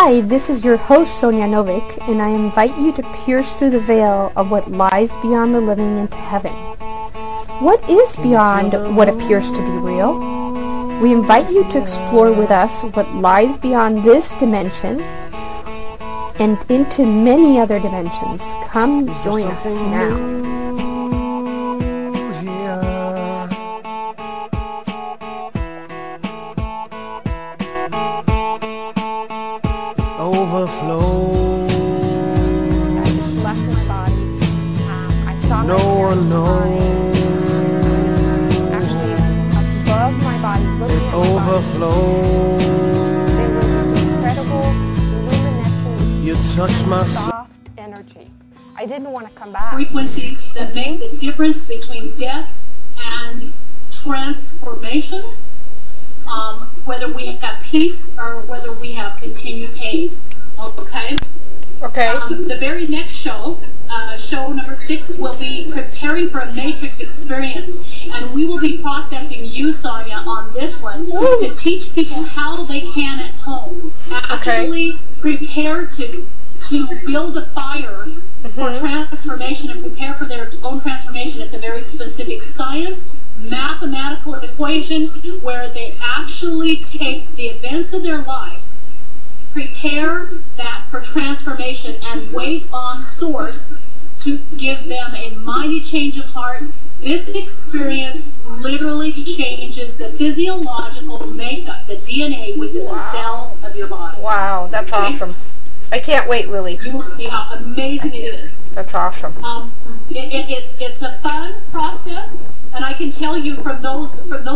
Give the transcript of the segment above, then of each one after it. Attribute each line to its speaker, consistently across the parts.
Speaker 1: Hi, this is your host Sonia Novick, and I invite you to pierce through the veil of what lies beyond the living into heaven. What is beyond what appears to be real? We invite you to explore with us what lies beyond this dimension and into many other dimensions. Come join us now.
Speaker 2: Overflow.
Speaker 1: I just left my body. I saw
Speaker 2: No one knows.
Speaker 1: Actually above my body, looking at
Speaker 2: Overflow.
Speaker 1: there was this incredible luminescent,
Speaker 2: You touch my
Speaker 1: soft energy. I didn't want to come back.
Speaker 3: Frequencies that make the difference between death and transformation, whether we have peace or whether we have continued pain. Okay?
Speaker 1: Okay.
Speaker 3: The very next show, show number 6, will be preparing for a matrix experience. And we will be processing you, Sonia, on this one to teach people how they can at home actually prepare to build a fire for transformation and prepare for their own transformation. It's a very specific science, mathematical equation where they actually take the events of their life, prepare that for transformation, and wait on Source to give them a mighty change of heart. This experience literally changes the physiological makeup, the DNA within the cells of your body.
Speaker 4: Wow, that's awesome. I can't wait, Lily.
Speaker 3: You will see how amazing it is.
Speaker 4: That's awesome.
Speaker 3: It's a fun process, and I can tell you from those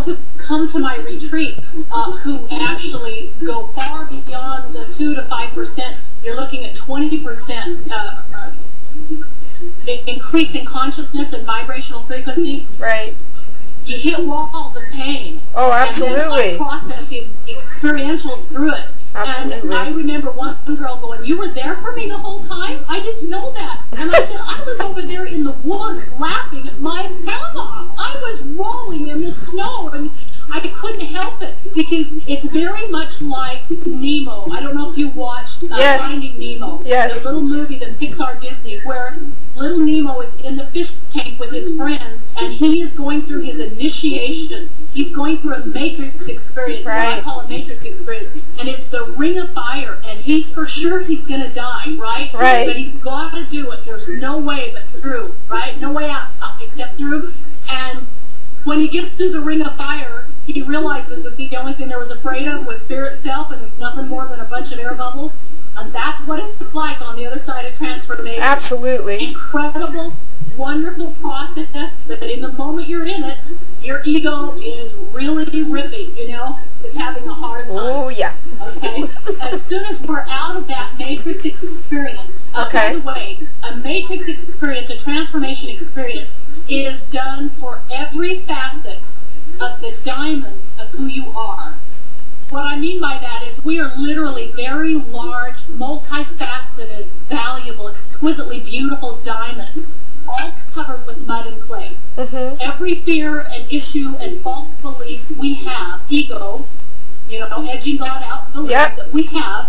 Speaker 3: who come to my retreat, who actually go far beyond the 2 to 5%, you're looking at 20% increase in consciousness and vibrational frequency.
Speaker 4: Right.
Speaker 3: You hit walls of pain.
Speaker 4: Oh, absolutely.
Speaker 3: And then processing experiential through it.
Speaker 4: Absolutely.
Speaker 3: And I remember one girl going, "You were there for me the whole time? I didn't know that." And I said, "I was over there in the woods laughing at my mama. I was rolling in the snow, and I couldn't help it because it's very much like Nemo." I don't know if you watched Finding Nemo, the little movie that Pixar Disney, where little Nemo is in the fish tank with his friends, and he is going through his initiation. He's going through a matrix experience, what I call a matrix experience, and it's the ring of fire, and he's for sure he's going to die, right? But he's got to do it. There's no way but through, right? No way out except through. And when he gets through the ring of fire, he realizes that the only thing there was afraid of was spirit self, and it's nothing more than a bunch of air bubbles. And that's what it's like on the other side of transformation.
Speaker 4: Absolutely.
Speaker 3: Incredible, wonderful process, but in the moment you're in it, your ego is really ripping, you know? It's having a hard time.
Speaker 4: Oh, yeah.
Speaker 3: Okay? As soon as we're out of that matrix experience, by the way, a matrix experience, a transformation experience, is done for every facet of the diamond of who you are. What I mean by that is we are literally very large, multifaceted, valuable, exquisitely beautiful diamonds, all covered with mud and clay. Every fear and issue and false belief we have, ego, you know, edging God out, belief that we have,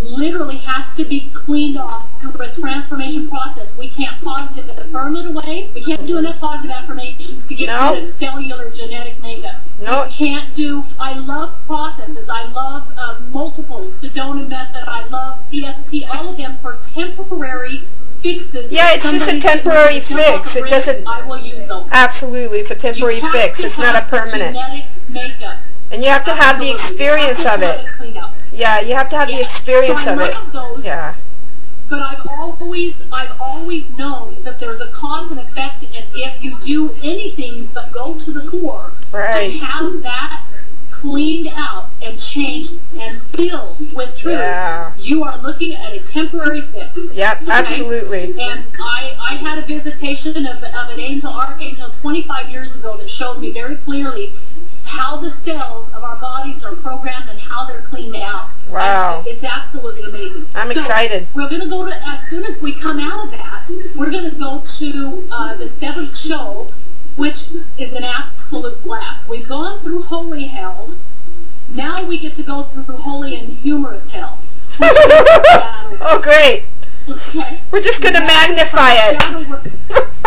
Speaker 3: literally has to be cleaned off through a transformation process. We can't positive affirm it away. We can't do enough positive affirmations to get rid of cellular genetic makeup. We can't do, I love processes. I love multiple Sedona method. I love EFT, all of them for temporary fixes.
Speaker 4: Yeah, it's just a temporary fix. It doesn't.
Speaker 3: I will use those.
Speaker 4: Absolutely, it's a temporary fix. It's not a permanent.
Speaker 3: Genetic makeup.
Speaker 4: And you have to have the experience of it. Yeah, you have to have the experience of it. Yeah.
Speaker 3: But I've always known that there's a cause and effect, and if you do anything but go to the core and have that cleaned out and changed and filled with truth, you are looking at a temporary fix.
Speaker 4: Yep, absolutely.
Speaker 3: And I had a visitation of an angel, archangel, 25 years ago that showed me very clearly how the cells of our bodies are programmed and how they're cleaned out.
Speaker 4: Wow.
Speaker 3: It's absolutely amazing.
Speaker 4: I'm excited.
Speaker 3: We're going to go to, as soon as we come out of that, we're going to go to the 7th show, which is an absolute blast. We've gone through holy hell. Now we get to go through holy and humorous hell.
Speaker 4: Oh, great.
Speaker 3: Okay.
Speaker 4: We're just going to magnify it.
Speaker 3: Shadow work.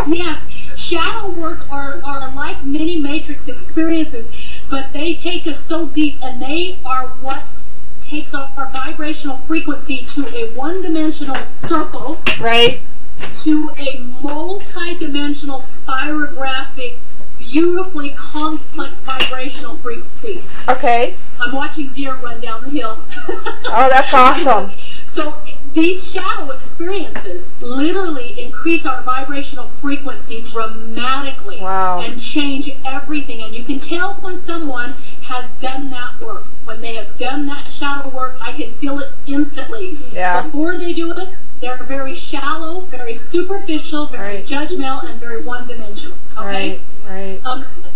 Speaker 3: Yeah. Shadow work are like mini matrix experiences, but they take us so deep, and they are what takes our vibrational frequency to a one-dimensional circle,
Speaker 4: right,
Speaker 3: to a multi-dimensional spirographic, beautifully complex vibrational frequency.
Speaker 4: Okay.
Speaker 3: I'm watching deer run down the hill.
Speaker 4: Oh, that's awesome.
Speaker 3: So these shadow experiences literally increase our vibrational frequency dramatically.
Speaker 4: Wow.
Speaker 3: And change everything. And you can tell when someone has done that work. When they have done that shadow work, I can feel it instantly.
Speaker 4: Yeah.
Speaker 3: Before they do it, they're very shallow, very superficial, very judgmental, and very one-dimensional. Okay?
Speaker 4: Right.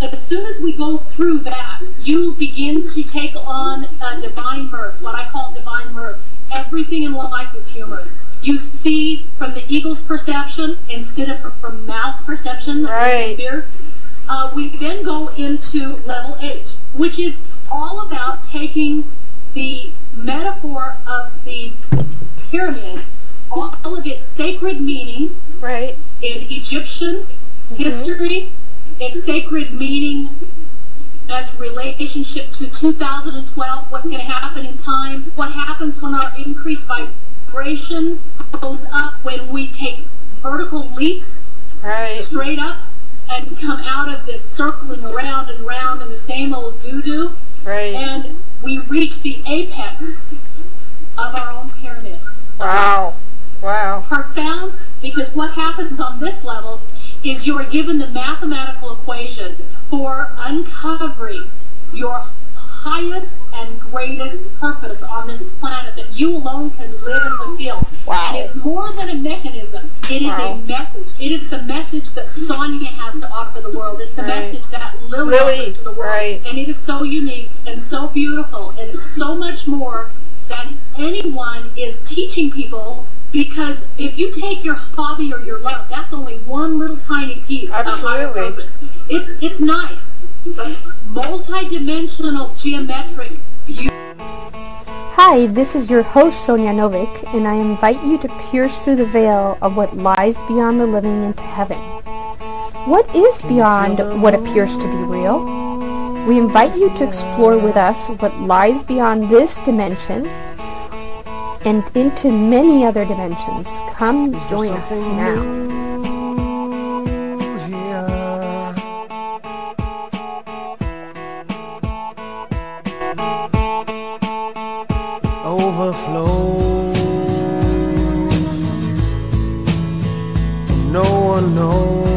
Speaker 3: As soon as we go through that, you begin to take on a divine mirth, what I call divine mirth. Everything in life is humorous. You see from the eagle's perception instead of from mouse perception.
Speaker 4: Right.
Speaker 3: We then go into level H, which is all about taking the metaphor of the pyramid, all of its sacred meaning,
Speaker 4: right,
Speaker 3: in Egyptian history, its sacred meaning as relationship to 2012, what's going to happen in time, what happens when our increased vibration goes up when we take vertical leaps straight up and come out of this circling around and round in the same old doo-doo, and we reach the apex of our own pyramid.
Speaker 4: Wow. Wow.
Speaker 3: Profound, because what happens on this level is you are given the mathematical equation for uncovering your highest and greatest purpose on this planet that you alone can live and fulfill.
Speaker 4: Wow.
Speaker 3: And it's more than a mechanism. It is a message. It is the message that Sonia has to offer the world. It's the message that Lily offers to the world. And it is so unique and so beautiful, and it's so much more than anyone is teaching people. Because if you take your hobby or your love, that's only one little tiny piece of higher purpose. It's nice, but multi-dimensional geometric beauty.
Speaker 1: Hi, this is your host Sonia Novick, and I invite you to pierce through the veil of what lies beyond the living into heaven. What is beyond what appears to be real? We invite you to explore with us what lies beyond this dimension and into many other dimensions. Come join us now.
Speaker 2: Overflows. No one knows.